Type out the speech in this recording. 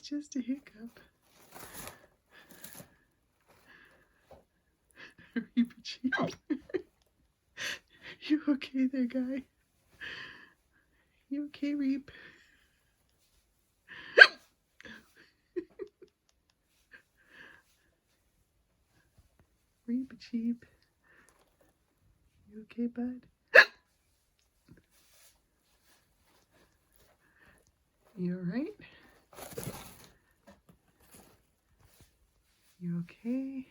just a hiccup. Reaper Cheap. You okay there, guy? You okay, Reap? Reaper Cheap. You okay, bud? You alright? You okay?